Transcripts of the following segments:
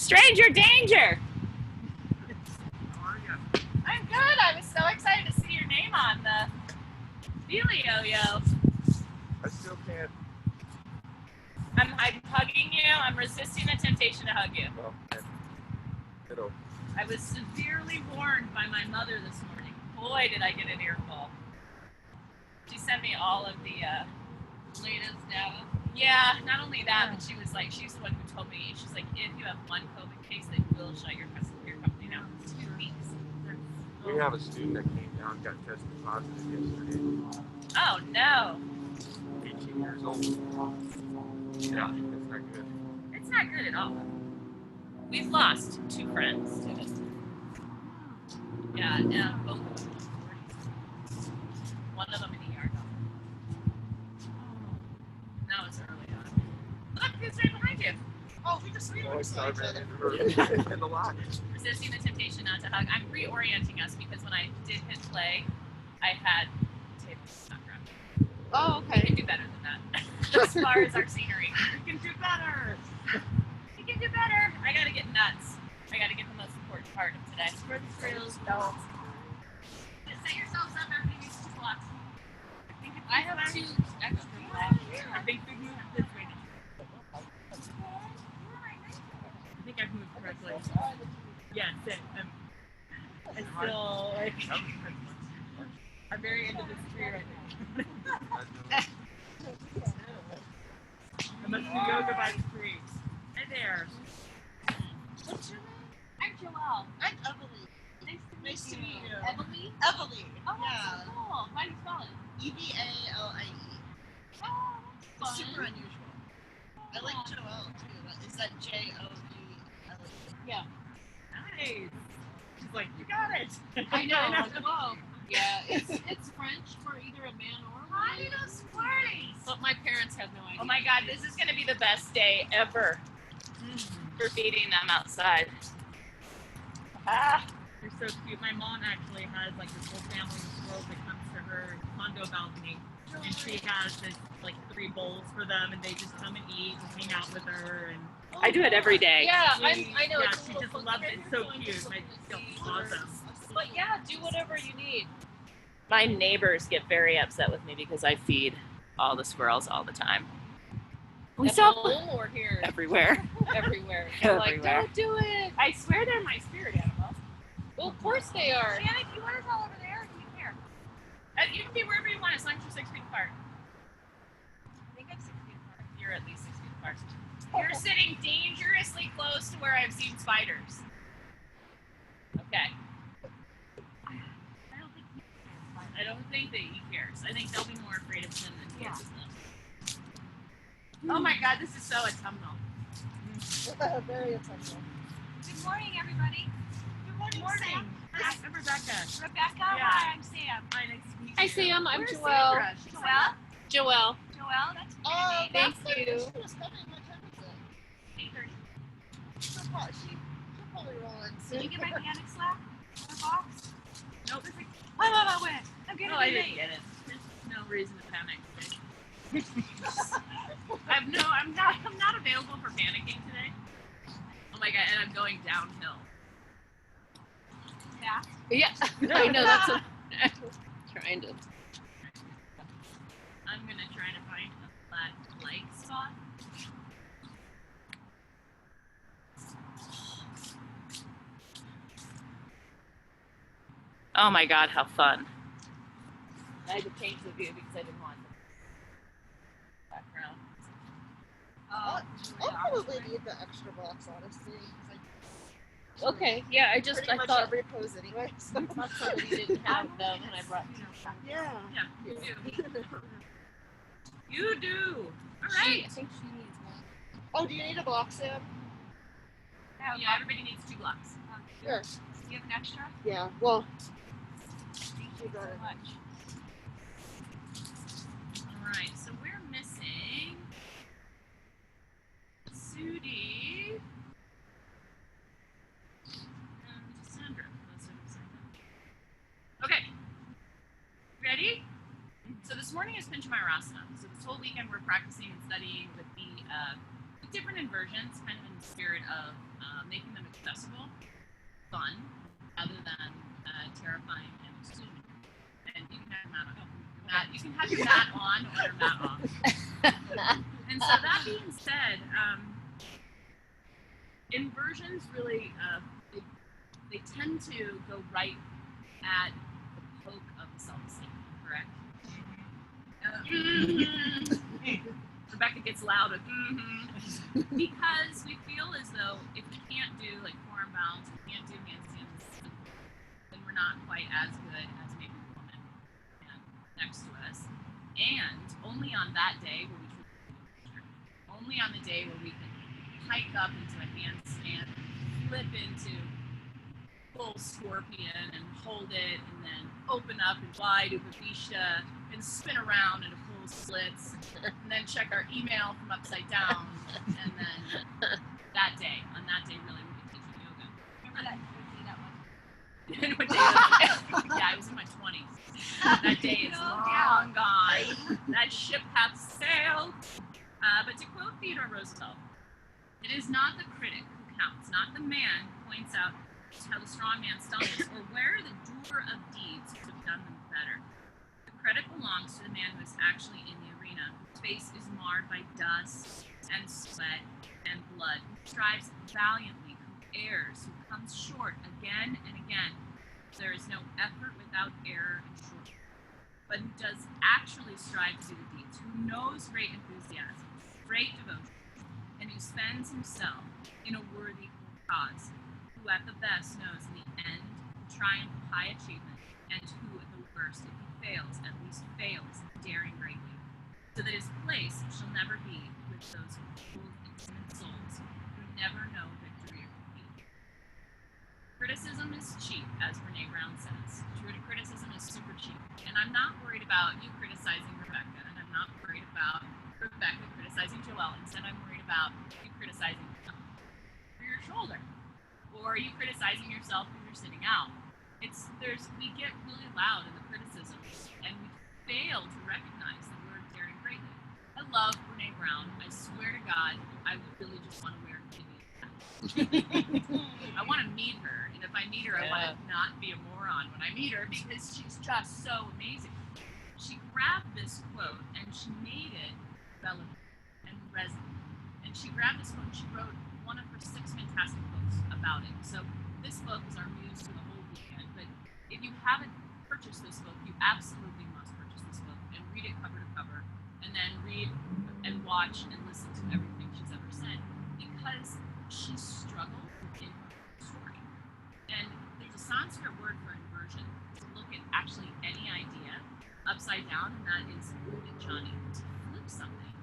Stranger danger! How are you? I'm good. I was so excited to see your name on the Yo. I still can't. I'm hugging you. I'm resisting the temptation to hug you. Well, it'll. I was severely warned by my mother this morning. Boy, did I get an earful. She sent me all of the latest data. Yeah, not only that, but she was the one who told me, she's like, if you have one COVID case, they will shut your company down for 2 weeks. We have a student that came down and got tested positive yesterday. Oh, no. 18 years old. Yeah, it's not good. It's not good at all. We've lost 2 friends to it. Yeah, both of them in the 40s. One of them in ER. That was early on. Look, who's right behind you? Oh, we just Oh, I saw each other. her in the locker. Resisting the temptation not to hug. I'm reorienting us because when I did hit play, I had tables not wrapped. Oh, We can okay. do better than that. As far as our scenery. We can do better. We can do better. I gotta get nuts. I gotta get the most important part of today. For the trails, no. Set yourselves up after these 2 blocks. I have 2 extra I think we moved this way. I think I've moved correctly. Yeah, I still, I'm very into this tree right now. I must do yoga by the tree. Hi there. What's your name? I'm Joelle. I'm Eveline. Nice to meet you. Emily? Eveline. Oh, Yeah. that's so cool. How do you spell it? Evalie. Oh, that's Super fun. unusual. I like Joelle too. Is that Jovele? Yeah. Nice. She's like, you got it. I know. Whoa. Yeah, it's French for either a man or a How do woman. you know sports? But my parents have no idea. Oh my God, this is going to be the best day ever for feeding them outside. They're so cute. My mom actually has like this whole family of squirrels that comes to her condo balcony, and she has this like 3 bowls for them, and they just come and eat and hang out with her. And I do it every day. Yeah, I know. yeah, It's a she little just funky. loves it. It's so cute. My awesome. But yeah, do whatever you need. My neighbors get very upset with me because I feed all the squirrels all the time. We At saw home or here? everywhere. Everywhere. They're like, Everywhere. don't do it. I swear they're my spirit animals. Well, of course they are. Shannon, do you want us all over there or do you care? You can be wherever you want as long as you're 6 feet apart. I think I'm 6 feet apart. You're at least 6 feet apart. You're sitting dangerously close to where I've seen spiders. Okay. I don't think that he cares. I think they'll be more afraid of him than he is of them. Oh my God, this is so autumnal. Very attentive. Good morning, everybody. Good morning, Sam. Hi, I'm Rebecca. Rebecca, Yeah. hi, I'm Sam. Hi, nice to meet you. Hi, Sam. I'm Where's Joelle. Sandra? Joelle? Joelle. Joelle, that's a Oh, pretty name. Thank you. She was coming. What time is it? 8:30. She'll probably roll in soon. Did you get my panic slap in the box? Nope. Wait. I'm getting No, I didn't get it. There's no reason to panic. I'm not available for panicking today. Oh my God, and I'm going downhill. Yeah. Yeah. I know. That's what I'm trying to. I'm gonna try to find a flat light spot. Oh my God, how fun. I had to change the view because I didn't want the background. I'll probably need the extra box, honestly. 'Cause I Okay. Yeah, I pretty much thought every pose anyway. So. somebody didn't have them, and I brought. Yeah. Yeah, you do. You do. All I right. think she needs one. Oh, do you need a box, Sam? Yeah, everybody needs 2 blocks. Sure. Do you have an extra? Yeah. Well, Thank you so much. All right, so we're missing Sudie and Sandra. Okay, ready? So this morning is Pinchamayurasana. So this whole weekend we're practicing and studying with the with different inversions, kind of in the spirit of making them accessible, fun, rather than terrifying and assuming. And you can have you can have your mat on or your mat off. And so that being said, inversions really they tend to go right at the poke of self-esteem, correct? Rebecca gets loud with because we feel as though if we can't do like forearm bounds, we can't do handstands, then we're not quite as good as maybe the woman next to us. And only on that day will we only on the day where we can hike up into a handstand, flip into full scorpion and hold it, and then open up and wide upavishta and spin around into full splits, and then check our email from upside down, and then on that day really we can teach you yoga. Remember that day that was? What day was it? Yeah, I was in my 20s. That day is long gone. That ship hath sailed. But to quote Theodore Roosevelt, it is not the critic who counts, not the man who points out how the strong man stumbles, or where the doer of deeds could have done them better. The credit belongs to the man who is actually in the arena, whose face is marred by dust and sweat and blood, who strives valiantly, who errs, who comes short again and again. There is no effort without error and shortcut, but who does actually strive to do the deeds, who knows great enthusiasm, great devotion, and who spends himself in a worthy cause, who at the best knows in the end the triumph of high achievement, and who at the worst, if he fails, at least fails daring greatly, so that his place shall never be with those cold and timid souls who never know victory or defeat. Criticism is cheap, as Brene Brown says. Criticism is super cheap, and I'm not worried about you criticizing Rebecca, and I'm not worried about Rebecca criticizing Joelle. Instead, I'm worried about you criticizing yourself for your shoulder, or you criticizing yourself when you're sitting out. We get really loud in the criticism, and we fail to recognize that we're daring greatly. I love Brene Brown. I swear to God, I really just want to wear a I want to meet her, and if I meet her, I want to not be a moron when I meet her, because she's just so amazing. She grabbed this quote and she made it relevant and resonant. And she grabbed this quote and she wrote one of her 6 fantastic books about it. So this book is our muse for the whole weekend. But if you haven't purchased this book, you absolutely must purchase this book and read it cover to cover, and then read and watch and listen to everything she's ever said, because she struggled in her story. And there's a Sanskrit word for inversion, to look at actually any idea upside down, and that is Johnny, to flip something,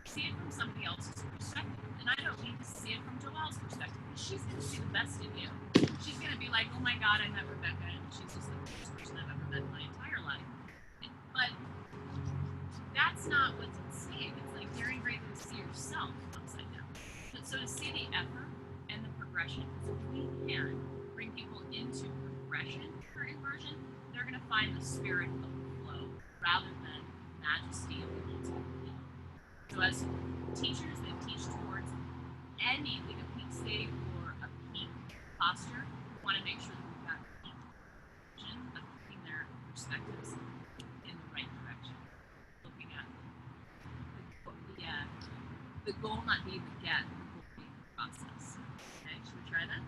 see it from somebody else's perspective. And I don't need to see it from Joelle's perspective, because she's going to see the best in you. She's going to be like, oh my God, I met Rebecca, and she's just the best person I've ever met in my entire life. But that's not what's at stake. It's like daring greatly to see yourself upside down. So to see the effort and the progression, because if we can bring people into progression for inversion, they're going to find the spirit of the flow rather than majesty of the ultimate. So as teachers that teach towards anything, a peak state or a peak posture, we want to make sure that we've got peak vision of keeping their perspectives in the right direction. Looking at the goal not being the get, the goal being the process. Okay, should we try that?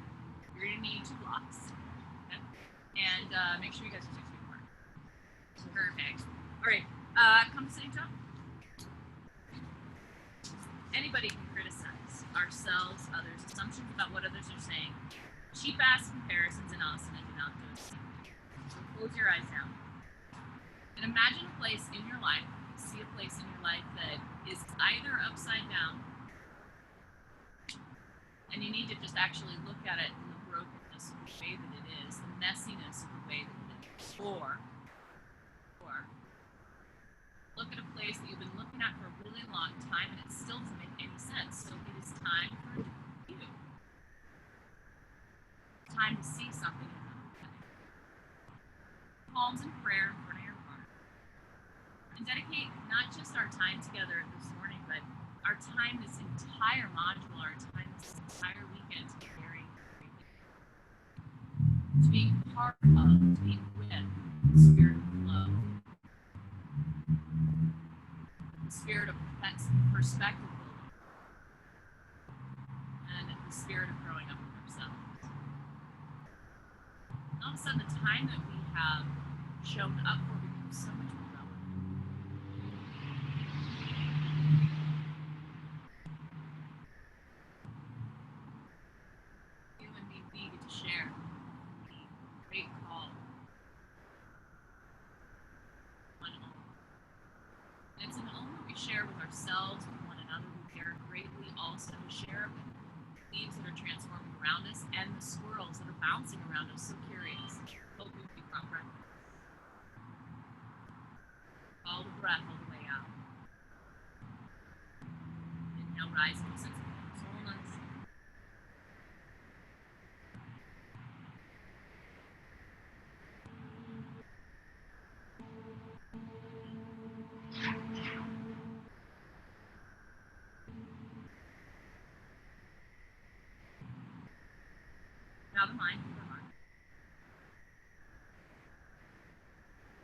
You're going to need 2 blocks. Okay? And make sure you guys are 6 feet apart. Perfect. All right, come sitting tall. Anybody can criticize ourselves, others, assumptions about what others are saying, cheap-ass comparisons in us, and do not do it. So close your eyes now. And imagine a place in your life, see a place in your life that is either upside down, and you need to just actually look at it in the brokenness of the way that it is, the messiness of the way that it is, or look at a place that you've been looking at for a really long time and it still doesn't make any sense. So it is time for you. Time to see something in another way. Palms in prayer in front of your heart. And dedicate not just our time together this morning, but our time this entire module, our time this entire weekend to caring to being part of, to being with the spirit of flow, the spirit of perspective building, and the spirit of growing up with ourselves. And all of a sudden, the time that we have shown up for becomes so much more relevant. You and me, we get to share the great call on home. And it's an home that we share with ourselves, with one another. We care greatly also to share with leaves that are transforming around us and the swirls that are bouncing around us, so curious, hoping we become breath. Follow the breath all the way out. Inhale, rising to sense of wholeness. Now the mind to the heart.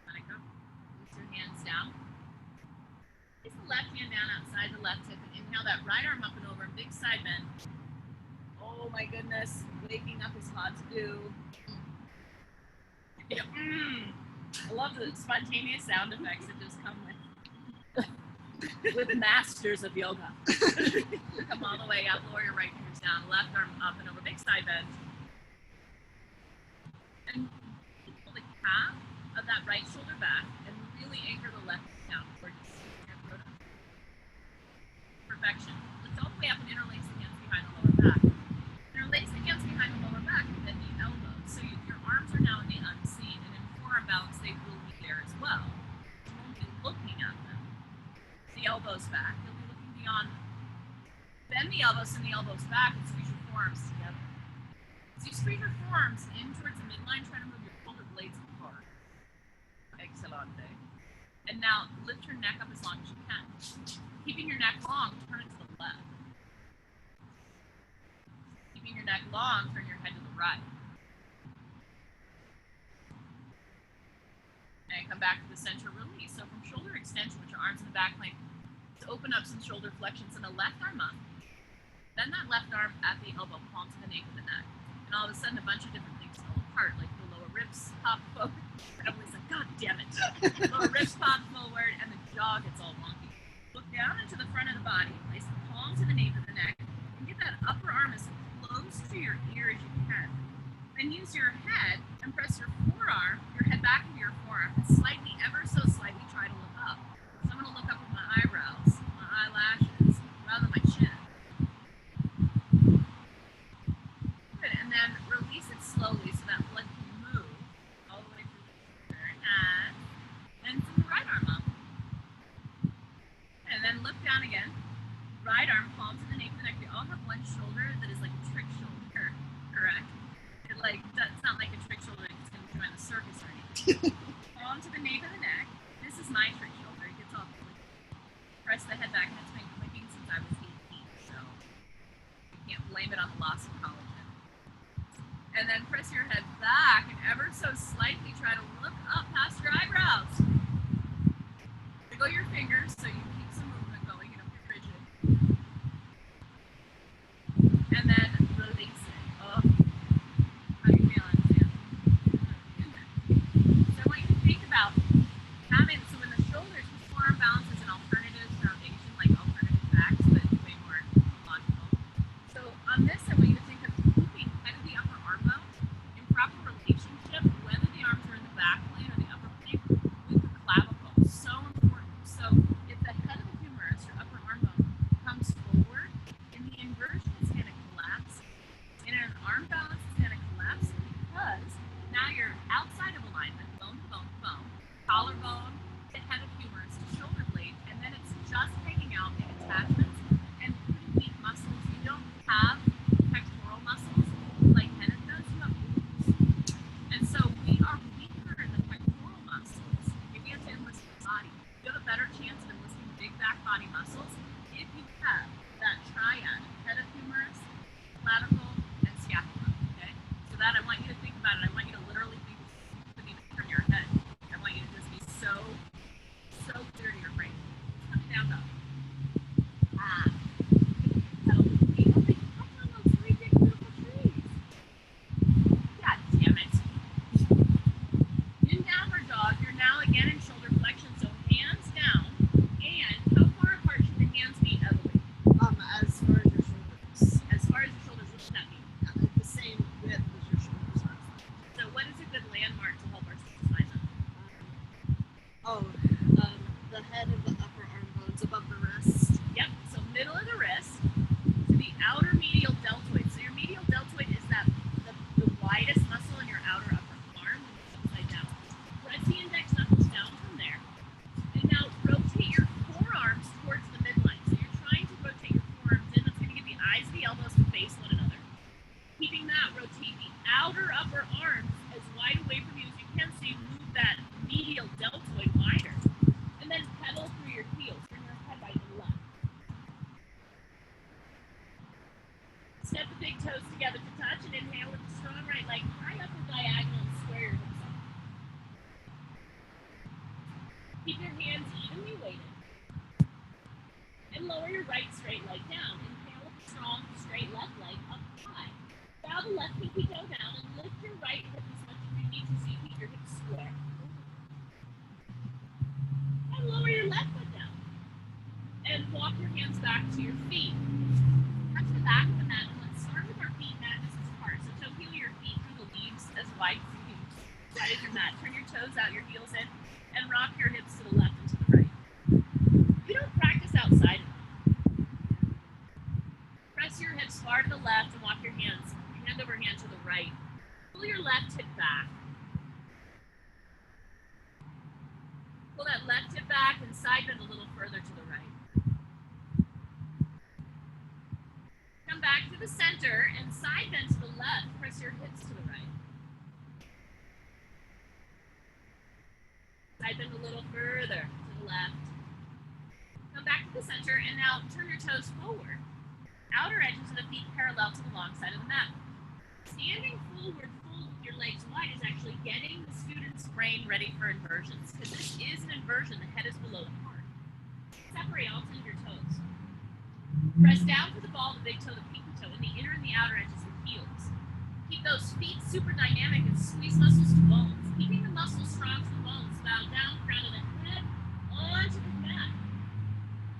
Let it go. Place your hands down. Place the left hand down outside the left hip and inhale that right arm up and over, big side bend. Oh my goodness, waking up is hard to do. Yeah. I love the spontaneous sound effects that just come with masters of yoga. Come all the way up, lower your right fingers down, left arm up and over, big side bend. And pull the calf of that right shoulder back and really anchor the left down towards your throat. Perfection. Lift all the way up and interlace the hands behind the lower back. Interlace the hands behind the lower back and then the elbows. So your arms are now in the unseen, and in forearm balance they will be there as well. You won't be looking at them. The elbows back. You'll be looking beyond them. Bend the elbows and the elbows back and squeeze your forearms together. So you squeeze your forearms in towards the midline, try to move your shoulder blades apart. Excelente. And now lift your neck up as long as you can. Keeping your neck long, turn it to the left. Keeping your neck long, turn your head to the right. And come back to the center, release. So from shoulder extension with your arms in the back plane, to open up some shoulder flexions and the left arm up. Then that left arm at the elbow, palm to the nape of the neck. And all of a sudden, a bunch of different things fall apart, like the lower ribs pop forward. Everybody's like, God damn it. Lower ribs pop forward, and the jaw gets all wonky. Look down into the front of the body, place the palm to the nape of the neck, and get that upper arm as close to your ear as you can. Then use your head and press your forearm, your head back into your forearm, and slightly, ever so slightly, try to look up. So I'm going to look up with my eyebrows, my eyelashes, rather than my chin. And then release it slowly so that blood can move all the way through the shoulder and then from the right arm up. And then look down again. Right arm, palm to the nape of the neck. We all have one shoulder that is like a trick shoulder, correct? It's not like a trick shoulder that's going to join the circus or anything. Palm to the nape of the neck. This is my trick shoulder. It gets all clicky. Press the head back, and it's been clicking since I was 18, so you can't blame it on the loss of collagen. And then press your head back and ever so slightly try to look up past your eyebrows. Wiggle your fingers so you keep some movement going, you don't get rigid. And then release it. Oh, how you feeling, Sam? So I want you to think about having, so in the shoulders, the forearm balance is an alternative foundation, like alternative backs, but way more logical. So on this, I want you to think of keeping kind of the upper arm bone in proper relationship, whether the arms are in the back plane or the upper plane, with the clavicle. So important. So if the head of the humerus, your upper arm bone, comes forward, in the inversion, it's going to collapse. In an arm balance, it's going to collapse because now you're outside of alignment, bone to bone to bone, collarbone, the head of humerus to shoulder blade, and then it's just taking out the attachments and pretty weak muscles. You don't have outer upper arms as wide away from you as you can, so you move that medial deltoid wider. And then pedal through your heels. Bring your head by the left. Step the big toes together to touch and inhale with the strong right leg high up and diagonal and square your hips up. Keep your hands evenly weighted. And lower your right straight leg down. Inhale with the strong straight left leg up high. Bow the left pinky toe down and lift your right hip as much as you need to so you keep your hips square. And lower your left foot down. And walk your hands back to your feet. Touch the back of the mat and let's start with our feet mat distance apart. So toe heel your feet through the leaves as wide as your mat. Turn your toes out, your heels in, and rock your hips to the left and to the right. You don't practice outside. Press your hips far to the left and walk your hands hand over hand to the right. Pull your left hip back. Pull that left hip back and side bend a little further to the right. Come back to the center and side bend to the left. Press your hips to the right. Side bend a little further to the left. Come back to the center and now turn your toes forward. Outer edges of the feet parallel to the long side of the mat. Standing forward full with your legs wide is actually getting the student's brain ready for inversions. Because this is an inversion, the head is below the heart. Separate all 10 of your toes. Press down to the ball, the big toe, the pinky toe, and the inner and the outer edges of heels. Keep those feet super dynamic and squeeze muscles to bones. Keeping the muscles strong to the bones. Bow down, crown of the head, onto the mat.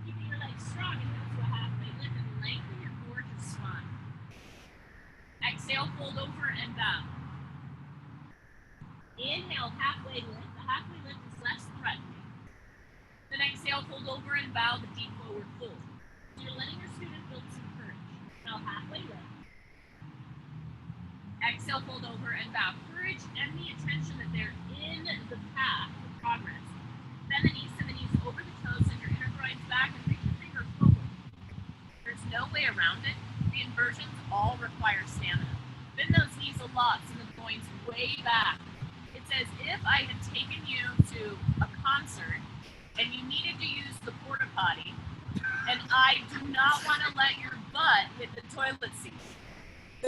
Keeping your legs strong and hips to a halfway lift and lengthen your gorgeous spine. Exhale, fold over and bow. Inhale, halfway lift. The halfway lift is less threatening. Then exhale, fold over and bow the deep forward fold. So you're letting your student build some courage. Now halfway lift. Exhale, fold over and bow. Courage and the attention that they're in the path of progress. Bend the knees, send the knees over the toes, send your inner groins back, and reach your finger forward. There's no way around it. The inversions all require stamina. Bend those knees a lot, send the groins way back. It's as if I had taken you to a concert and you needed to use the porta potty, and I do not want to let your butt hit the toilet seat.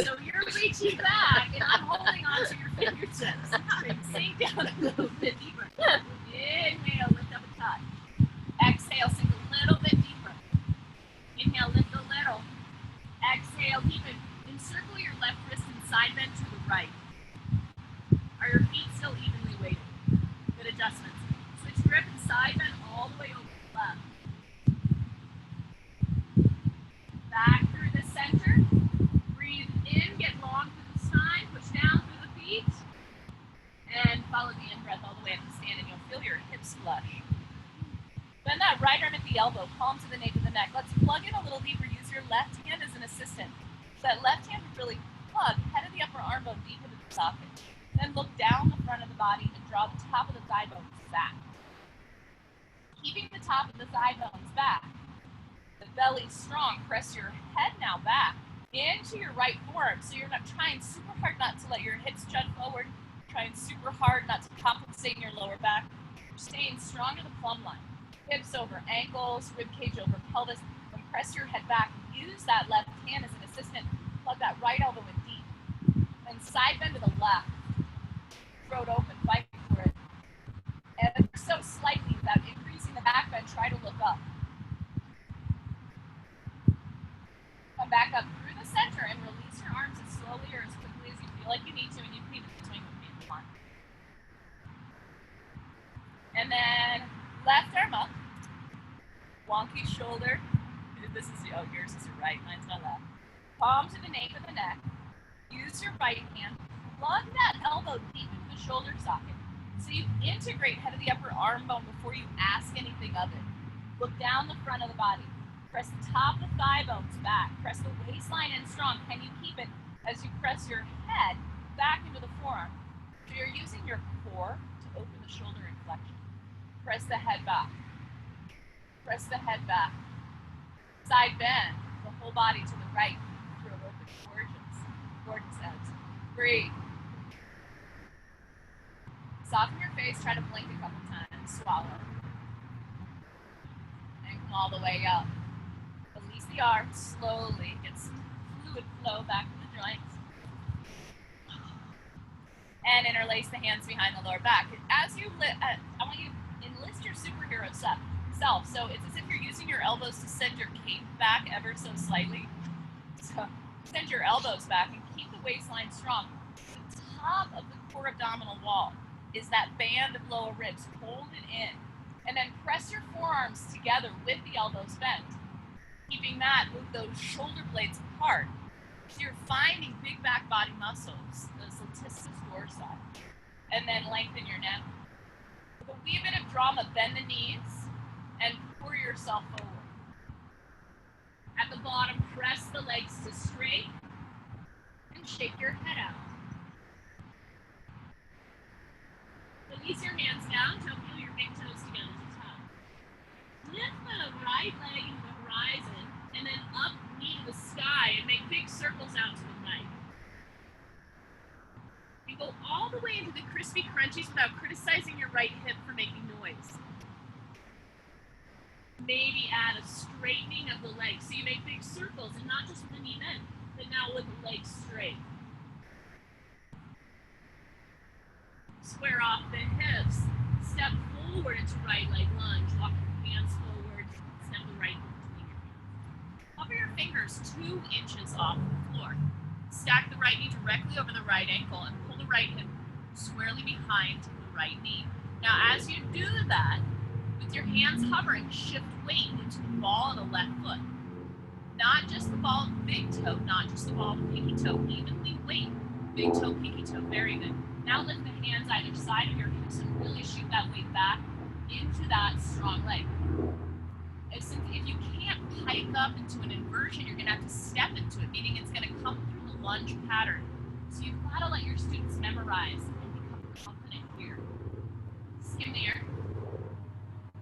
So you're reaching back, and I'm holding onto your fingertips. Sink down a little bit deeper. Inhale, lift up a touch. Exhale, sink a little bit deeper. Inhale, lift a little. Exhale, keep it. Encircle your left wrist and side bend to the right. Are your feet still evenly weighted? Good adjustments. Switch grip and side bend all the way over to the left. Back through the center. Breathe in, get long through the spine, push down through the feet, and follow the in-breath all the way up to stand, and you'll feel your hips flush. Bend that right arm at the elbow, palm to the nape of the neck. Let's plug in a little deeper. Use your left hand as an assistant. So that left hand would really plug head of the upper arm bone deep into the socket. Then look down the front of the body and draw the top of the thigh bones back. Keeping the top of the thigh bones back. The belly's strong. Press your head now back into your right forearm. So you're not trying super hard not to let your hips jut forward. Trying super hard not to compensate in your lower back. You're staying strong in the plumb line. Hips over ankles, rib cage over pelvis. And press your head back. Use that left hand as an assistant. Plug that right elbow in deep. And side bend to the left. Throat open, fight for it. And so slightly without increasing the back bend, try to look up. Come back up through the center and release your arms as slowly or as quickly as you feel like you need to, and you can even swing with me if you want. And then left arm up. Wonky shoulder. This is, oh, yours is your right, mine's my left. Palm to the nape of the neck. Use your right hand. Plug that elbow deep into the shoulder socket. So you integrate head of the upper arm bone before you ask anything of it. Look down the front of the body. Press the top of the thigh bones back. Press the waistline in strong. Can you keep it as you press your head back into the forearm? So you're using your core to open the shoulder inflection. Press the head back. Press the head back. Side bend the whole body to the right. Throat open. Gorgeous. Gorgeous heads. Breathe. Soften your face, try to blink a couple times, swallow. And come all the way up. Release the arms slowly, get some fluid flow back to the joints. And interlace the hands behind the lower back. As you I want you to enlist your superhero self. So it's as if you're using your elbows to send your cape back ever so slightly. So send your elbows back and keep the waistline strong. The top of the core abdominal wall is that band of lower ribs. Hold it in. And then press your forearms together with the elbows bent. Keeping that, move those shoulder blades apart. So you're finding big back body muscles, those latissimus dorsi. And then lengthen your neck. With a wee bit of drama, bend the knees and pour yourself forward. At the bottom, press the legs to straight and shake your head out. Release your hands down, toe heel your big toes together as a tie. Lift the right leg into the horizon and then up knee to the sky and make big circles out to the right. And go all the way into the crispy crunchies without criticizing your right hip for making noise. Maybe add a straightening of the legs so you make big circles and not just with the knee bent, but now with the legs straight. Square off the hips, step forward into right leg lunge, walk your hands forward, step the right foot between your hands. Hover your fingers 2 inches off the floor. Stack the right knee directly over the right ankle and pull the right hip squarely behind the right knee. Now as you do that, with your hands hovering, shift weight into the ball of the left foot. Not just the ball of the big toe, not just the ball of the pinky toe, evenly weight. Big toe, pinky toe, very good. Now lift the hands either side of your hips and really shoot that weight back into that strong leg. If you can't hike up into an inversion, you're gonna have to step into it, meaning it's gonna come through the lunge pattern. So you've gotta let your students memorize and become confident here. Skim the air.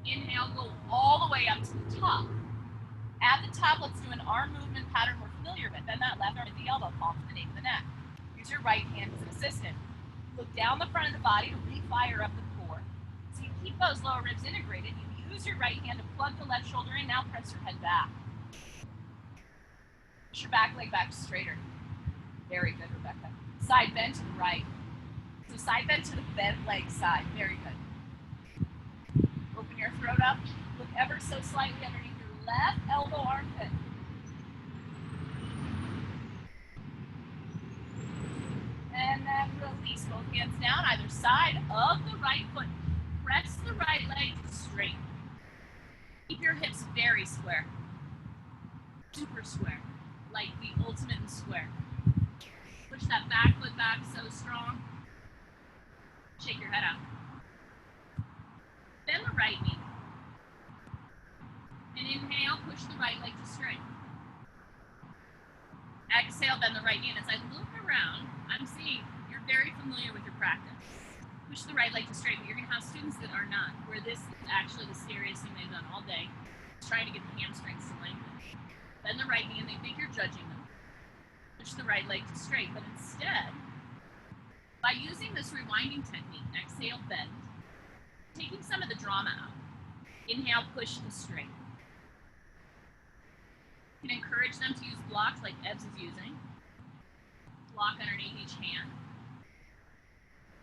Inhale, go all the way up to the top. At the top, let's do an arm movement pattern we're familiar with. Bend that left arm at the elbow, palm to the nape of the neck. Use your right hand as an assistant. Look down the front of the body to refire up the core. So you keep those lower ribs integrated. You use your right hand to plug the left shoulder in. Now press your head back. Push your back leg back straighter. Very good, Rebecca. Side bend to the right. So side bend to the bent leg side. Very good. Open your throat up. Look ever so slightly underneath your left elbow armpit. And then release both hands down either side of the right foot. Press the right leg straight. Keep your hips very square. Super square. Like the ultimate in square. Push that back foot back so strong. Shake your head out. Bend the right knee. And inhale, push the right leg to straight. Exhale, bend the right knee. And as I look around, I'm seeing you're very familiar with your practice. Push the right leg to straight, but you're gonna have students that are not, where this is actually the scariest thing they've done all day, trying to get the hamstrings to lengthen. Bend the right knee and they think you're judging them. Push the right leg to straight, but instead, by using this rewinding technique, exhale, bend, taking some of the drama out. Inhale, push to straight. You can encourage them to use blocks like Ebbs is using. Block underneath each hand.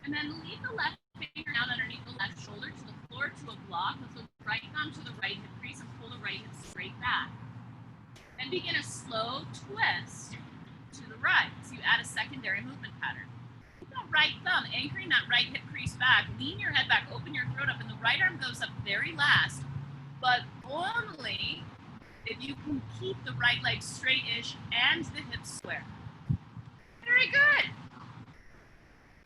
And then leave the left finger down underneath the left shoulder to the floor to a block. Let's look right thumb to the right hip crease and pull the right hip straight back. Then begin a slow twist to the right. So you add a secondary movement pattern. Keep that right thumb anchoring that right hip crease back. Lean your head back, open your throat up, and the right arm goes up very last, but only if you can keep the right leg straight-ish and the hips square. Very good.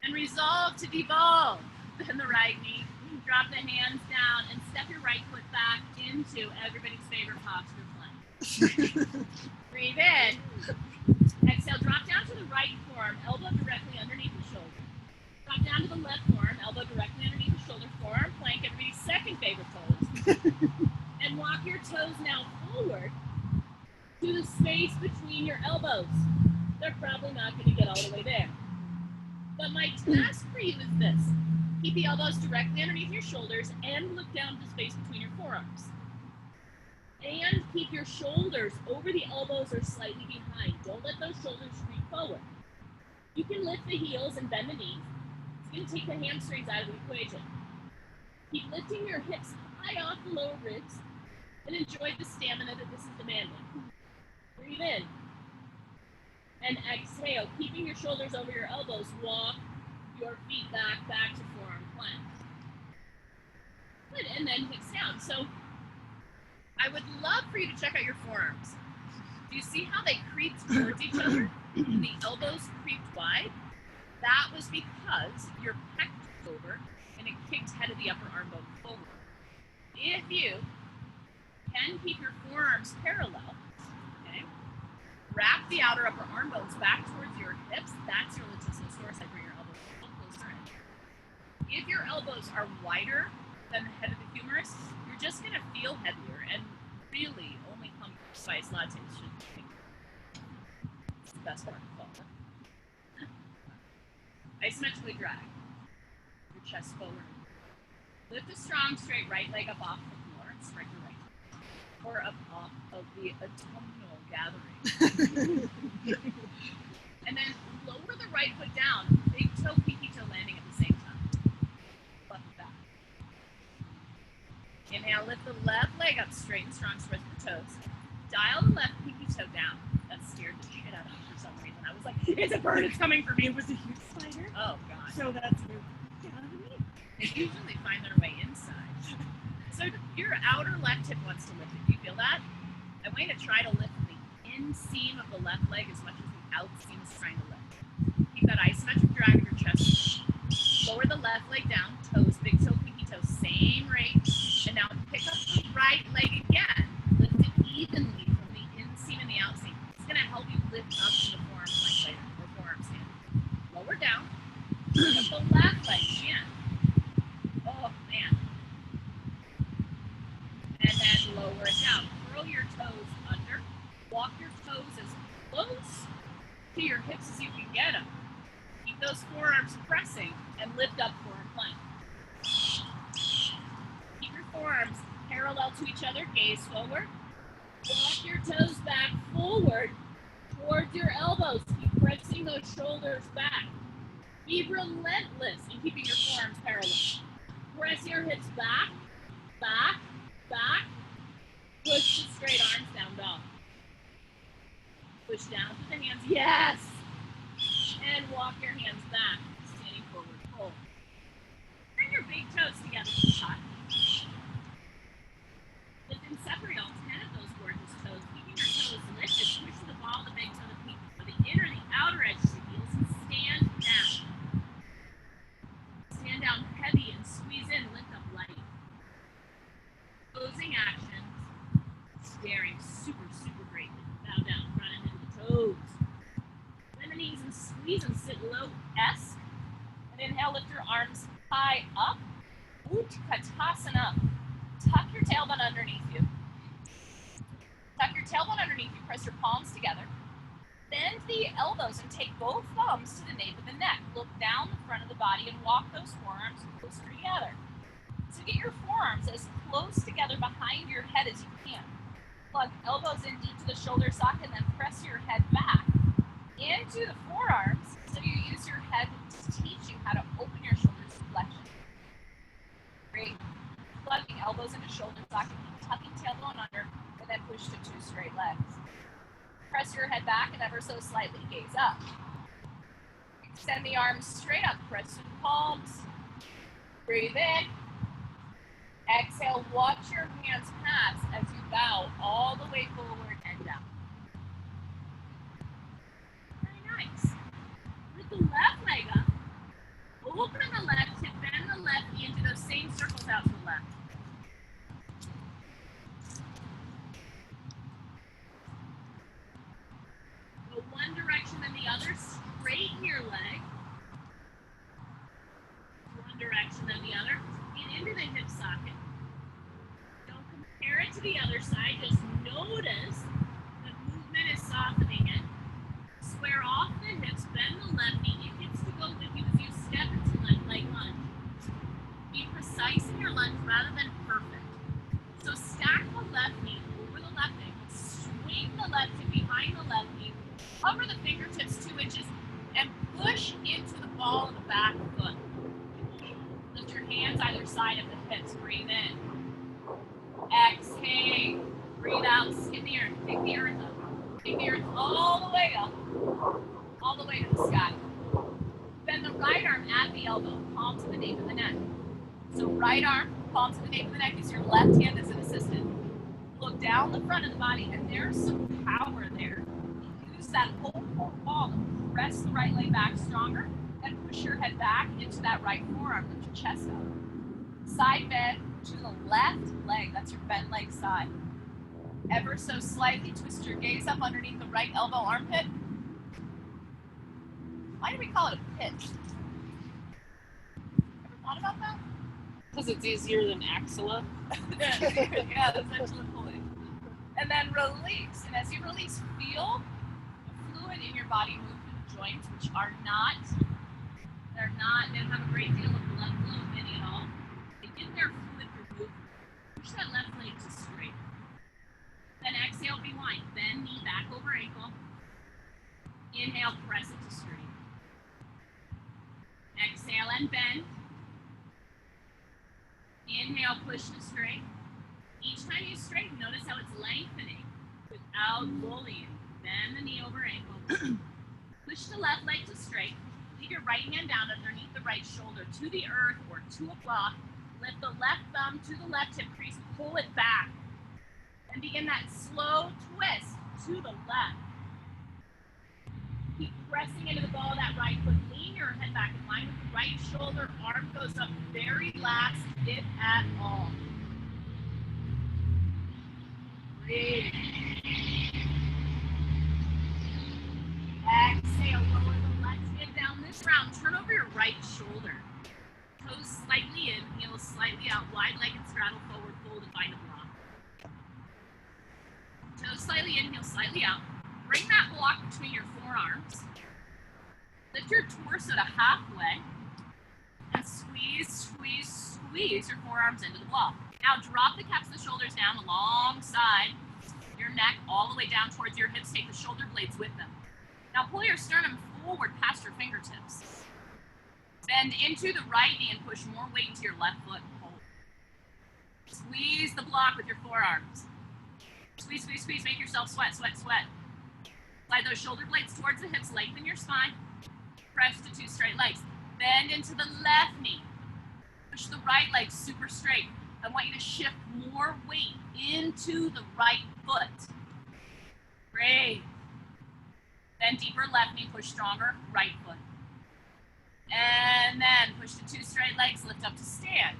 And resolve to devolve. Bend the right knee, drop the hands down, and step your right foot back into everybody's favorite posture plank. Breathe in. Exhale, drop down to the right forearm, elbow directly underneath the shoulder. Drop down to the left forearm, elbow directly underneath the shoulder, forearm plank, everybody's second favorite pose. And walk your toes now forward to the space between your elbows. They're probably not going to get all the way there. But my task for you is this. Keep the elbows directly underneath your shoulders and look down to the space between your forearms. And keep your shoulders over the elbows or slightly behind. Don't let those shoulders creep forward. You can lift the heels and bend the knees. It's going to take the hamstrings out of the equation. Keep lifting your hips high off the lower ribs and enjoy the stamina that this is demanding. Breathe in and exhale, keeping your shoulders over your elbows. Walk your feet back to forearm plank. Good, and then hips down. So I would love for you to check out your forearms. Do you see how they creeped towards each other and the elbows creeped wide? That was because your pec was over and it kicked head of the upper arm bone forward. If you can keep your forearms parallel, okay, wrap the outer upper arm bones back towards your hips. That's your latissimus dorsi. Bring your elbows a little closer in. If your elbows are wider than the head of the humerus, you're just going to feel heavier and really only pumpkin spice lattes should be. It's the best part of the fall. Isometrically drag your chest forward. Lift a strong, straight right leg up off the floor and spread your right. Or up off of the autumnal gathering. And then lower the right foot down, big toe, pinky toe landing at the same time. Left back. Inhale, lift the left leg up straight and strong, spread the toes. Dial the left pinky toe down. That scared the shit out of me for some reason. I was like, it's a bird, it's coming for me. It was a huge spider. Oh, God. So that's moved down to me. They usually find their way inside. So your outer left hip wants to lift. Do you feel that? I want you to try to lift the inseam of the left leg as much as the outseam is trying to lift. Keep that isometric drag of your chest. Lower the left leg down, toes, big toe, pinky toe, same rate. And now pick up the right leg again. Lift it evenly from the inseam and the outseam. It's going to help you lift up to the forearm plank later, or forearm stand. Lower down. Pick up the left leg again. Oh, man. And then lower it down. Curl your toes under. Walk your toes as close to your hips as you can get them. Keep those forearms pressing and lift up forearm plank. Keep your forearms parallel to each other. Gaze forward. Walk your toes back forward towards your elbows. Keep pressing those shoulders back. Be relentless in keeping your forearms parallel. Press your hips back, back, back. Push the straight arms down, dog. Push down with the hands, yes! And walk your hands back, standing forward, fold. Bring your big toes together to the top. Lift and separate all 10 of those gorgeous toes, keeping your toes lifted. Push the ball, the big toe, the pinky toe, the inner, the outer edge of the heels, and stand down. Stand down heavy and squeeze in, lift up light. Closing actions, staring super, super great. Bow down, front and into the toes. Bend the knees and squeeze and sit low, S. And inhale, lift your arms high up. Utkatasana. Tuck your tailbone underneath you. Tuck your tailbone underneath you, press your palms together. Bend the elbows and take both thumbs to the nape of the neck. Look down the front of the body and walk those forearms closer together. So get your forearms as close together behind your head as you can. Plug elbows in deep to the shoulder socket and then press your head back into the forearms so you use your head to teach you how to open your shoulders to flexion. Great. Plugging elbows into shoulder socket, tucking tailbone under, and then push to two straight legs. Press your head back and ever so slightly gaze up. Extend the arms straight up, press to the palms. Breathe in. Exhale, watch your hands pass as you bow all the way forward and down. Very nice. Lift the left leg up. Open the left hip, bend the left knee into those same circles out to the left. Go one direction then the other. Straighten your leg. One direction then the other. Get into the hip socket. Don't compare it to the other side. Just notice behind the left knee, cover the fingertips 2 inches, and push into the ball of the back foot. Lift your hands either side of the hips. Breathe in. Exhale. Breathe out. Hit the earth. Take the earth up. Take the earth all the way up. All the way to the sky. Bend the right arm at the elbow, palm to the nape of the neck. So right arm, palm to the nape of the neck is your left hand as an assistant. Look down the front of the body, and there's some power there. Use that whole ball to press the right leg back stronger and push your head back into that right forearm. Lift your chest up. Side bend to the left leg. That's your bent leg side. Ever so slightly twist your gaze up underneath the right elbow armpit. Why do we call it a pit? Ever thought about that? Because it's easier than axilla. Yeah, that's actually the point. And then release. And as you release, feel the fluid in your body move through the joints, which are not, they don't have a great deal of blood flow, many at all. They get their fluid through movement. Push that left leg to straight. Then exhale, rewind. Bend knee back over ankle. Inhale, press it to straight. Exhale and bend. Inhale, push to straight. Each time you straighten, notice how it's lengthening without bullying. Bend the knee over ankle. Push the left leg to straight. Leave your right hand down underneath the right shoulder to the earth or to a block. Lift the left thumb to the left hip crease. Pull it back. And begin that slow twist to the left. Keep pressing into the ball of that right foot. Lean your head back in line with the right shoulder. Arm goes up very last, if at all. Breathe. Exhale, lower the left hand down this round. Turn over your right shoulder. Toes slightly in, heels slightly out. Wide leg and straddle forward, fold to find a block. Toes slightly in, heels slightly out. Bring that block between your forearms. Lift your torso to halfway. And squeeze, squeeze, squeeze your forearms into the block. Now drop the caps of the shoulders down alongside your neck, all the way down towards your hips. Take the shoulder blades with them. Now pull your sternum forward past your fingertips. Bend into the right knee and push more weight into your left foot and hold. Squeeze the block with your forearms. Squeeze, squeeze, squeeze. Make yourself sweat, sweat, sweat. Slide those shoulder blades towards the hips. Lengthen your spine. Press to 2 straight legs. Bend into the left knee. Push the right leg super straight. I want you to shift more weight into the right foot. Great. Then deeper left knee, push stronger right foot. And then push to 2 straight legs, lift up to stand.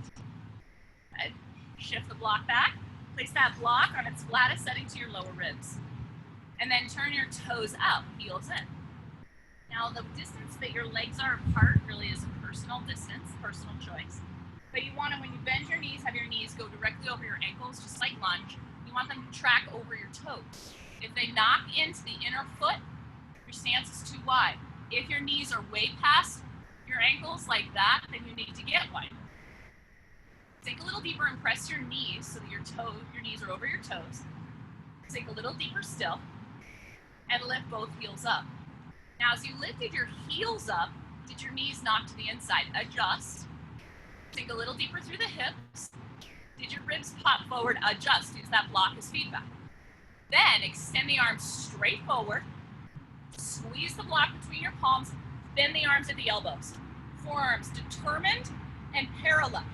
Good. Shift the block back. Place that block on its flattest setting to your lower ribs. And then turn your toes out, heels in. Now the distance that your legs are apart really is a personal distance, personal choice. But you want to, when you bend your knees, have your knees go directly over your ankles, just like lunge. You want them to track over your toes. If they knock into the inner foot, your stance is too wide. If your knees are way past your ankles like that, then you need to get wider. Sink a little deeper and press your knees so that your knees are over your toes. Sink a little deeper still and lift both heels up. Now, as you lifted your heels up, did your knees knock to the inside? Adjust. Sink a little deeper through the hips. Did your ribs pop forward? Adjust. Use that block as feedback. Then extend the arms straight forward. Squeeze the block between your palms. Bend the arms at the elbows. Forearms determined and parallel.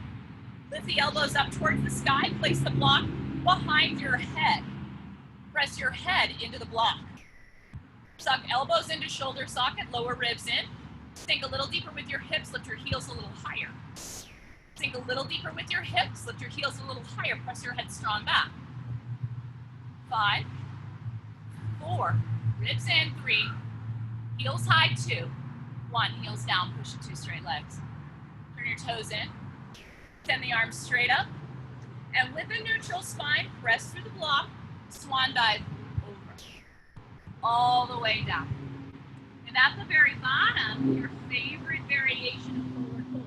Lift the elbows up towards the sky. Place the block behind your head. Press your head into the block. Suck elbows into shoulder socket, lower ribs in. Sink a little deeper with your hips, lift your heels a little higher. Sink a little deeper with your hips, lift your heels a little higher, press your head strong back. 5, 4, ribs in, 3, heels high, 2, 1, heels down, push to 2 straight legs. Turn your toes in, send the arms straight up, and with a neutral spine, press through the block, swan dive over, all the way down. And at the very bottom, your favorite variation of forward fold.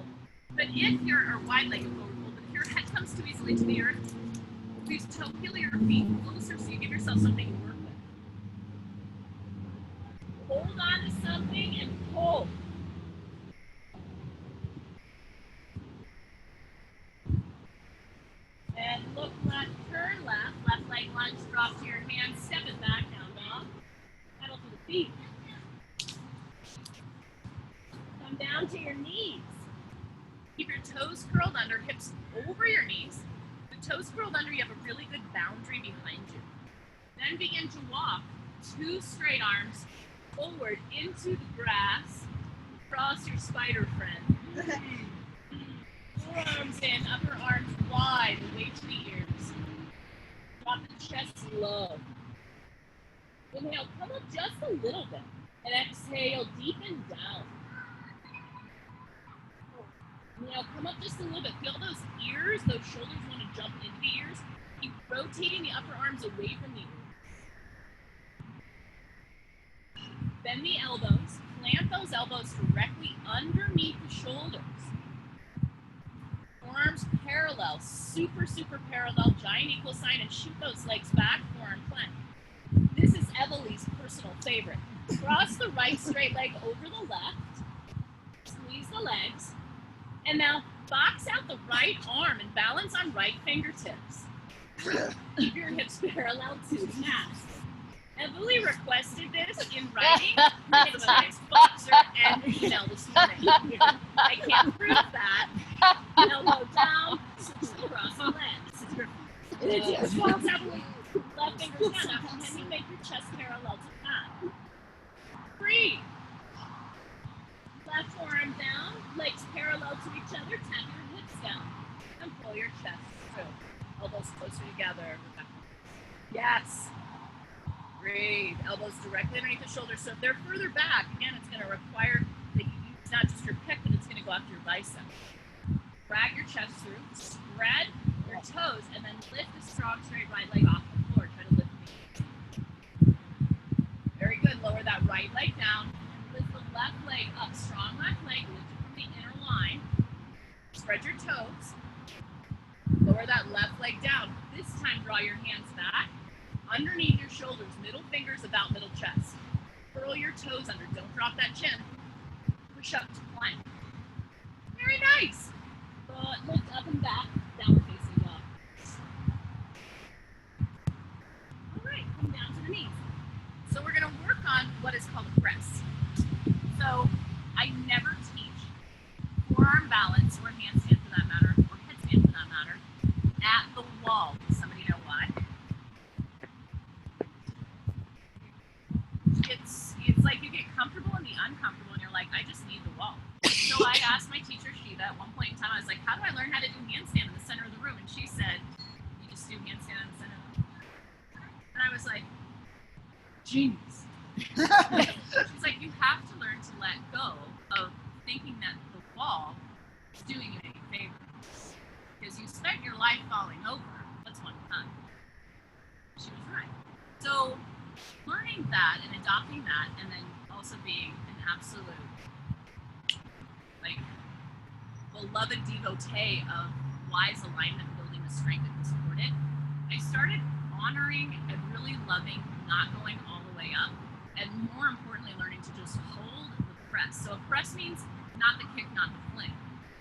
But if you're, or wide legged forward fold, but if your head comes too easily to the earth, please toe heel your feet closer so you give yourself something to work with. hold on to something and pull. And look left, turn left. Left leg lunge, drop to your hands, step it back, down dog. Pedal to the feet. Come down to your knees. Keep your toes curled under, hips over your knees. The toes curled under, you have a really good boundary behind you. Then begin to walk 2 straight arms forward into the grass. Cross your spider friend. Forearms in, upper arms wide, away to the ears. Drop the chest low. Inhale, come up just a little bit. And exhale, deepen down. Inhale, come up just a little bit. Feel those ears, those shoulders want to jump into the ears. Keep rotating the upper arms away from the ears. Bend the elbows. Plant those elbows directly underneath the shoulders. Forearms parallel, super, super parallel, giant equal sign, and shoot those legs back, forearm plank. This is Emily's personal favorite. Cross the right straight leg over the left, squeeze the legs, and now box out the right arm and balance on right fingertips. Keep your hips parallel to the mat. Emily requested this in writing. It's my sponsor and email this morning. I can't prove that. Elbow down, cross the legs. And it's your swallows Emily. Left fingers down. Now can you make your chest parallel to the mat? Breathe. Left forearm down, legs parallel to each other. Tap your hips down and pull your chest through. Elbows closer together. Yes. Breathe. Elbows directly underneath the shoulders. So if they're further back, again, it's going to require that you use not just your pec, but it's going to go after your bicep. Drag your chest through. Spread your toes, and then lift the strong straight right leg off the floor. Try to lift the knee. Very good. Lower that right leg down. And lift the left leg up. Strong left leg. Lift it from the inner line. Spread your toes. Lower that left leg down. This time, draw your hands back. Underneath your shoulders, middle fingers about middle chest. Curl your toes under, don't drop that chin. Push up to plank. Very nice. But lift up and back, downward facing dog. All right, come down to the knees. So we're gonna work on what is called a press. So I never teach forearm balance or handstand for that matter, or headstand for that matter, at the wall. Does somebody know why? It's like you get comfortable in the uncomfortable and you're like, I just need the wall. So I asked my teacher, Shiva, at one point in time, I was like, how do I learn how to do handstand in the center of the room? And she said, you just do handstand in the center of the room. And I was like, genius. She's like, you have to learn to let go of thinking that the wall is doing you any favors. Because you spent your life falling over. What's one time? She was right. So learning that and adopting that, and then also being an absolute beloved devotee of wise alignment, building the strength and support it, I started honoring and really loving not going all the way up, and more importantly, learning to just hold the press. So a press means not the kick, not the fling.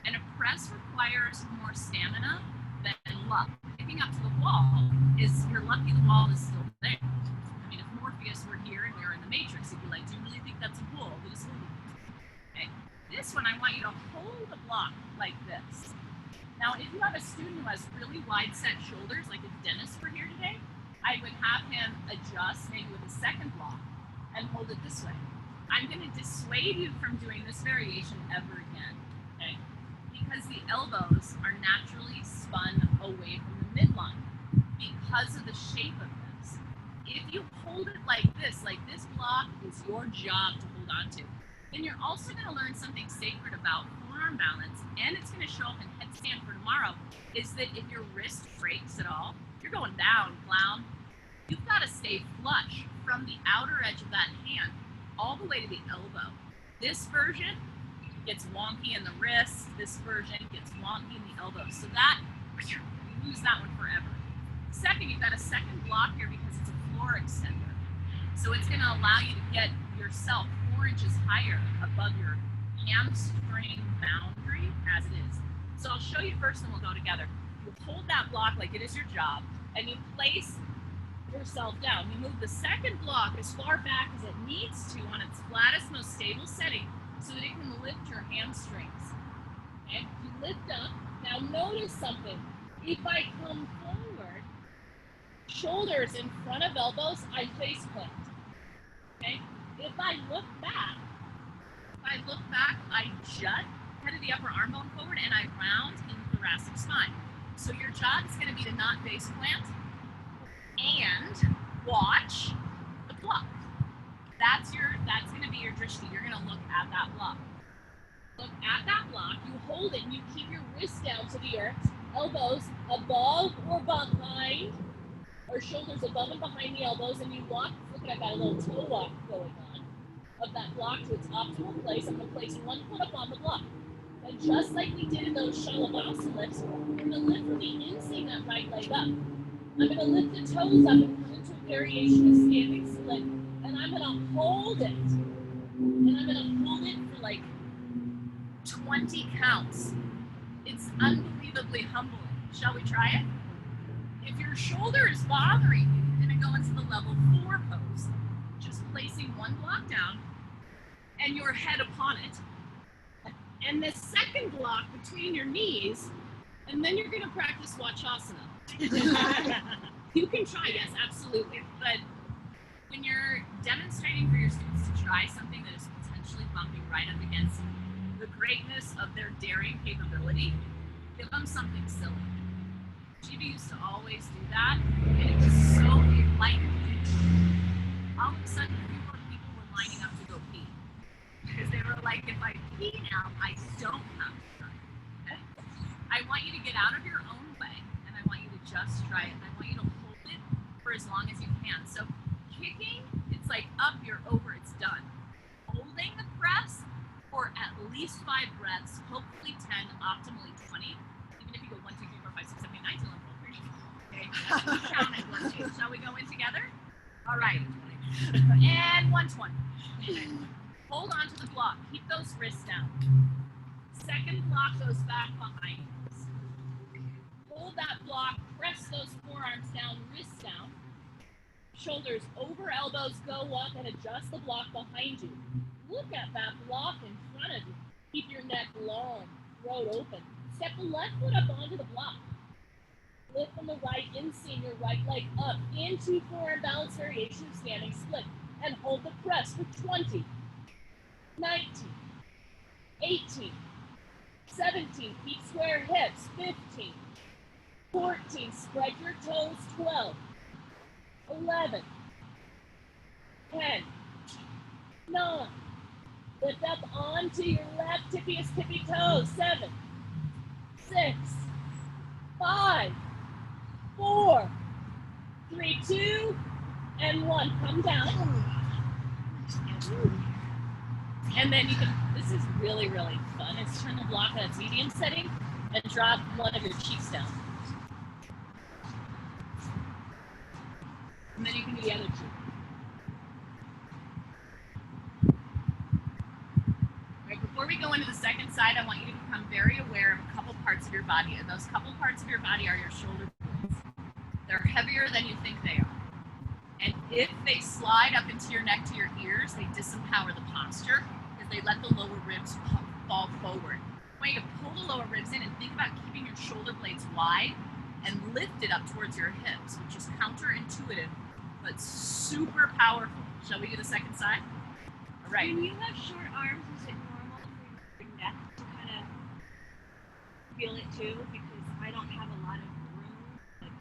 And a press requires more stamina than luck. Kicking up to the wall is, you're lucky the wall is still there. I mean, if Morpheus were here and we were in the Matrix, he'd be like, do you really think that's a bull? Okay. This one, I want you to hold the block like this. Now, if you have a student who has really wide set shoulders, like if Dennis were here today, I would have him adjust maybe with a second block and hold it this way. I'm going to dissuade you from doing this variation ever again, okay? Because the elbows are naturally spun away from the midline because of the shape of this. If you hold it like this block is your job to hold on to, then you're also going to learn something sacred about forearm balance, and it's going to show up in headstand for tomorrow, is that if your wrist breaks at all, you're going down, clown. You've got to stay flush from the outer edge of that hand all the way to the elbow. This version gets wonky in the wrist. This version gets wonky in the elbow. So that, you lose that one forever. Second, you've got a second block here because it's a floor extender. So it's going to allow you to get your yourself 4 inches higher above your hamstring boundary as it is. So I'll show you first and we'll go together. You hold that block like it is your job and you place yourself down. You move the second block as far back as it needs to on its flattest, most stable setting so that it can lift your hamstrings. Okay? You lift up. Now notice something. If I come forward, shoulders in front of elbows, I face plant. Okay? If I look back, I jut head of the upper arm bone forward and I round in thoracic spine. So your job is going to be to not face plant and watch the block. That's going to be your drishti. You're going to look at that block. Look at that block. You hold it and you keep your wrists down to the earth. Elbows above or behind, or shoulders above and behind the elbows, and you walk. Look at, I've got a little toe walk going on of that block to its optimal place. I'm going to place one foot up on the block. And just like we did in those Shalabhasa lifts, I'm going to lift the inseam that right leg up. I'm going to lift the toes up and come into a variation of standing split. And I'm going to hold it. And I'm going to hold it for like 20 counts. It's unbelievably humbling. Shall we try it? If your shoulder is bothering you, you're going to go into the level 4 pose. Just placing one block down and your head upon it. And the second block between your knees, and then you're going to practice Wachasana. You can try, yes, absolutely. But when you're demonstrating for your students to try something that is potentially bumping right up against the greatness of their daring capability, give them something silly. Shiva used to always do that, and it was so enlightening. All of a sudden, fewer people were lining up to go pee. Because they were like, if I pee now, I don't have to try. Okay? I want you to get out of your own way, and I want you to just try it. I want you to hold it for as long as you can. So kicking, it's like up, you're over, it's done. Holding the press for at least 5 breaths, hopefully 10, optimally 20. Even if you go 1, 2, 3, 4, 5, 6, 7, 8, 9, 10, 11, 12, 13. Okay, that's count it. 1, 2. Shall we go in together? All right. And 120. Okay. Hold on to the block. Keep those wrists down. Second block goes back behind us. Hold that block. Press those forearms down, wrists down. Shoulders over, elbows go up, and adjust the block behind you. Look at that block in front of you. Keep your neck long, throat open. Step the left foot up onto the block. Lift from the right inseam, your right leg up into forearm balance variation of standing split. And hold the press for 20. 19, 18, 17, keep square hips, 15, 14, spread your toes, 12, 11, 10, 9, lift up onto your left tippiest tippy toes, 7, 6, 5, 4, 3, 2, and 1, come down. And then you can, this is really, really fun. It's turn the block on its medium setting and drop one of your cheeks down. And then you can do the other cheek. All right, before we go into the second side, I want you to become very aware of a couple parts of your body. And those couple parts of your body are your shoulder blades. They're heavier than you think they are. And if they slide up into your neck to your ears, they disempower the posture. They let the lower ribs fall forward. I want you to pull the lower ribs in and think about keeping your shoulder blades wide and lift it up towards your hips, which is counterintuitive, but super powerful. Shall we do the second side? All right. When you have short arms, is it normal for your neck to kind of feel it too? Because I don't have a lot of room.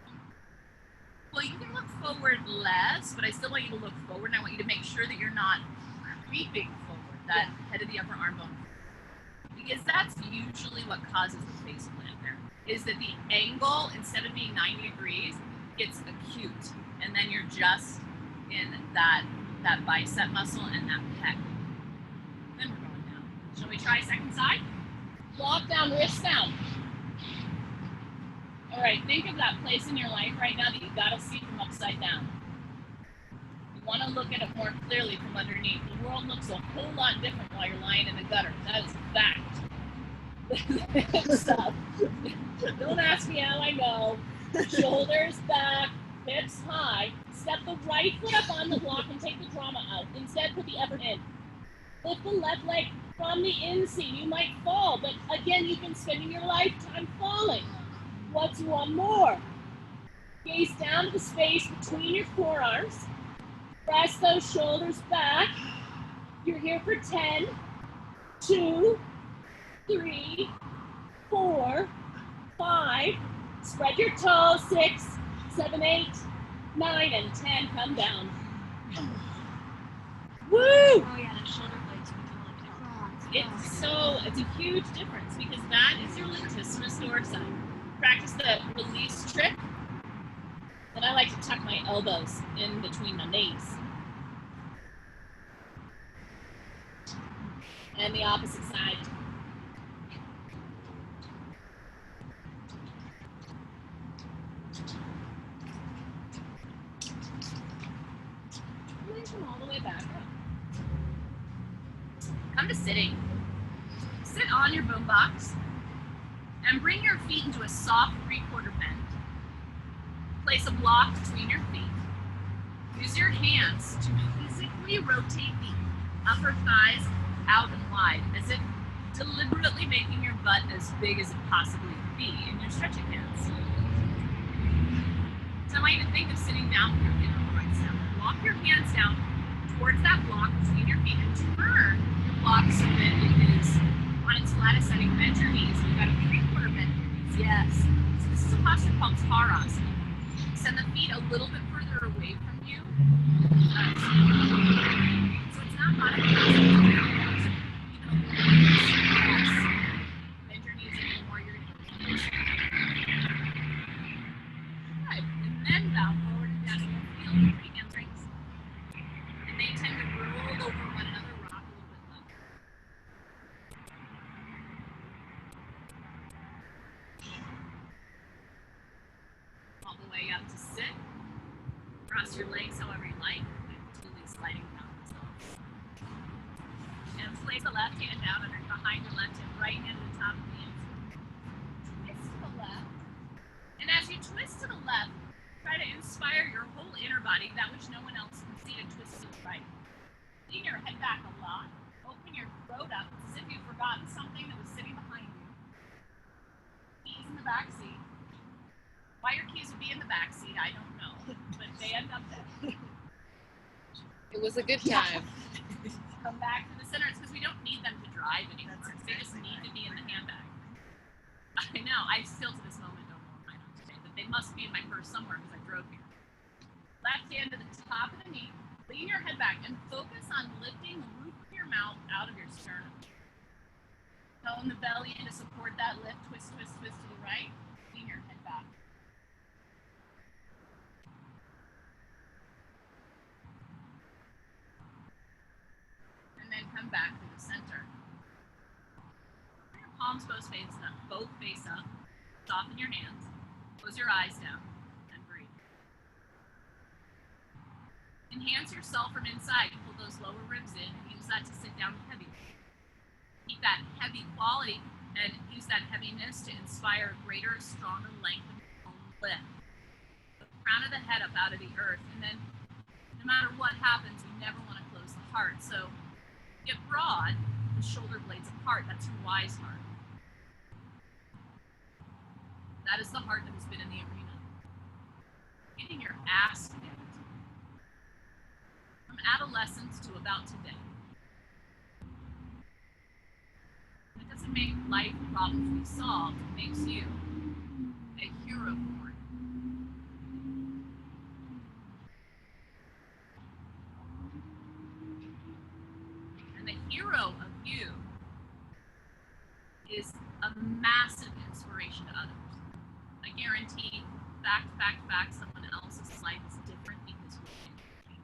Well, you can look forward less, but I still want you to look forward, and I want you to make sure that you're not creeping forward. That head of the upper arm bone, because that's usually what causes the face plant there, is that the angle, instead of being 90 degrees, gets acute, and then you're just in that bicep muscle and that pec. Then we're going down. Shall we try second side? Block down, wrist down. All right, think of that place in your life right now that you gotta see from upside down. You Want to look at it more clearly from underneath. The world looks a whole lot different while you're lying in the gutter. That is fact. So, don't ask me how I know. Shoulders back, hips high. Step the right foot up on the block and take the drama out. Instead, put the effort in. Lift the left leg from the inseam. You might fall, but again, you've been spending your lifetime falling. What's one more? Gaze down to the space between your forearms. Press those shoulders back. You're here for 10, 2, 3, 4, 5. Spread your toes. 6, 7, 8, 9, and 10. Come down. Woo! Oh yeah, the shoulder blades we can look at. It's a huge difference because that is your latissimus dorsi. Practice the release trick. And I like to tuck my elbows in between my knees. And the opposite side. And then come all the way back up. Come to sitting. Sit on your boom box and bring your feet into a soft 3/4 bend. Place a block between your feet. Use your hands to physically rotate the upper thighs out and wide, as if deliberately making your butt as big as it possibly could be in your stretching hands. So I want you to think of sitting down with your feet on the right side. Walk your hands down towards that block between your feet and turn your block so that it is on its flattest setting. Bend your knees. You've got a 3/4 bend in your knees. Yes. So this is a posture called Tarasana. Send the feet a little bit further away from you. So it's not automatic. Bend your knees a little more. You're going to get good. And then bow forward and down. You'll feel your three hamstrings. And they tend to roll over one another, rock a little bit left. All the way up to sit. Cross your legs however you like, completely sliding down themselves. And place the left hand down behind your left hip, right hand to the top of the inside. Twist to the left. And as you twist to the left, try to inspire your whole inner body, that which no one else can see, to twist to the right. Lean your head back a lot. Open your throat up. It's as if you've forgotten something that was sitting behind you. Keys in the back seat. Why your keys would be in the back seat, I don't know, but they end up there. It was a good time. Come back to the center. It's because we don't need them to drive anymore. They just need to be in the handbag. I know. I still to this moment don't know what mine are today, but they must be in my purse somewhere because I drove here. Left hand to the top of the knee. Lean your head back and focus on lifting the roof of your mouth out of your sternum. Tone the belly in to support that lift. Twist, twist, twist to the right. Lean your head back. And then come back to the center. Bring your palms both face up. Soften your hands. Close your eyes down and breathe. Enhance yourself from inside. Pull those lower ribs in and use that to sit down heavy. Keep that heavy quality and use that heaviness to inspire greater, stronger length and lift. The crown of the head up out of the earth, and then no matter what happens, we never want to close the heart. So get broad, the shoulder blades apart. That's your wise heart. That is the heart that has been in the arena. Getting your ass kicked. From adolescence to about today. It doesn't make life problems we solve. It makes you a hero for it. And the hero of you is a massive inspiration to others. I guarantee, fact, someone else's life is different because you're in.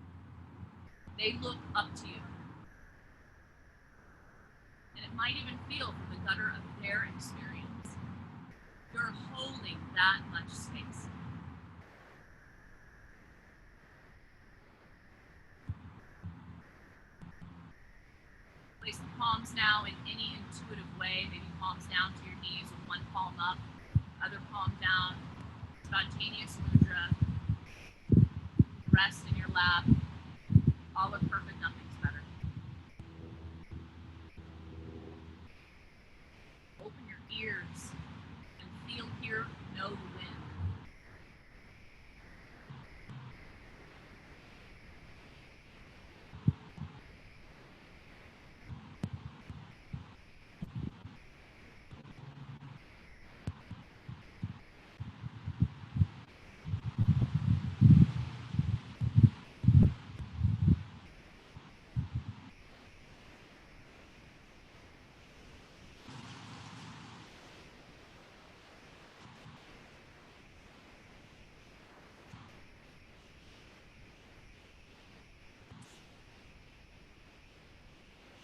They look up to you. And it might even feel from the gutter of their experience. You're holding that much space. Place the palms now in any intuitive way. Maybe palms down to your knees with one palm up, other palm down. Spontaneous mudra. Rest in your lap. All are perfect, nothing's better. Open your ears and feel, hear, know the wind.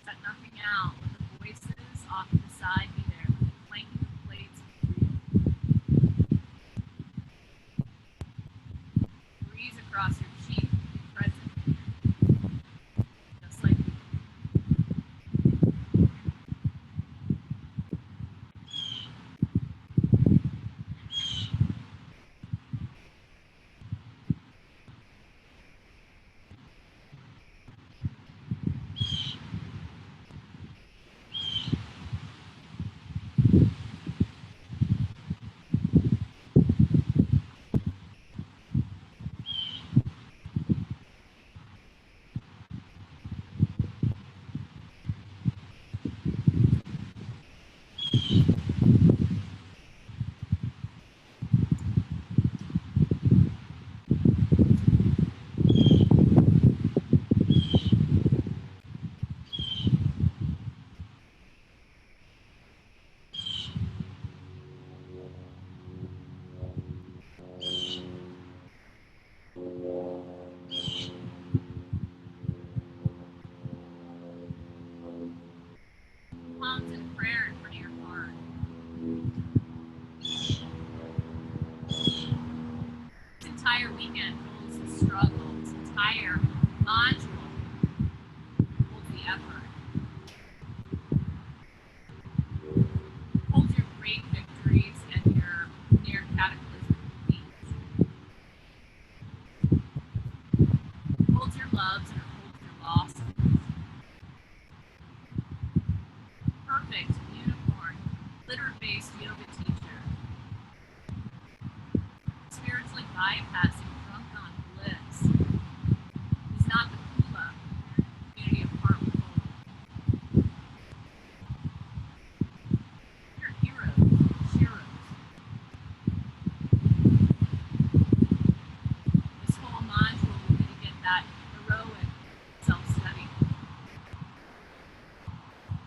Shut nothing out. Let the voices off to the side be there. Let the clanking of plates breeze across your cheek. Be present. Just like palms in prayer in front of your heart. This entire weekend holds the struggle. This entire module holds the effort. Hold your great victories and your near cataclysmic defeats. Hold your loves and hold your losses. Perfect unicorn, glitter-based yoga teacher. Spiritually bypassing drunk on bliss. He's not the kula, community of heart with hope. You're heroes, sheroes. This whole module will be to get that heroic self-study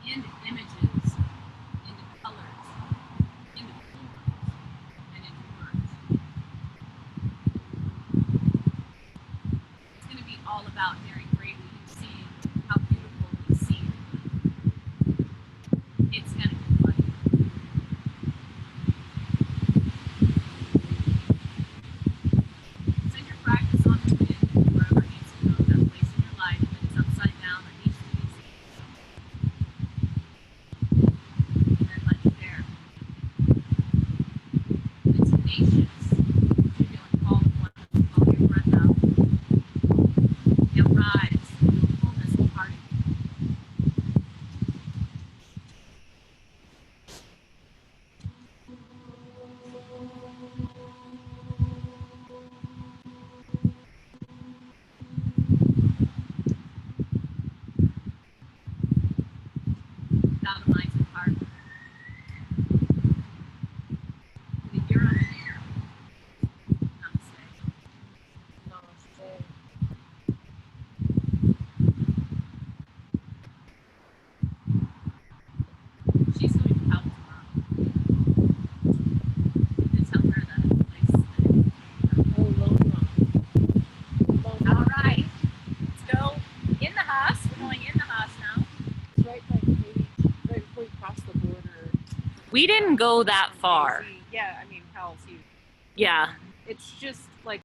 into images, into colors, into forms, and into words. It's going to be all about daring greatly and seeing how beautiful we see it. It's going to be fun. Send your practice on the wind wherever it needs to go, that place in your life that is upside down or needs to be seen. And then let it there. It's tenacious. You're feeling called one. Follow your breath out. You'll rise to a fullness of heart. Without a mind's heart. With your own air. Namaste. Namaste. She's going to help tomorrow. To tell her the place that. Oh, Loma. All right. Let's go in the house. We're going in the house now. It's right by Paige, right before you cross the border. We didn't go that far. Yeah, I mean, hell's huge. Yeah. It's just like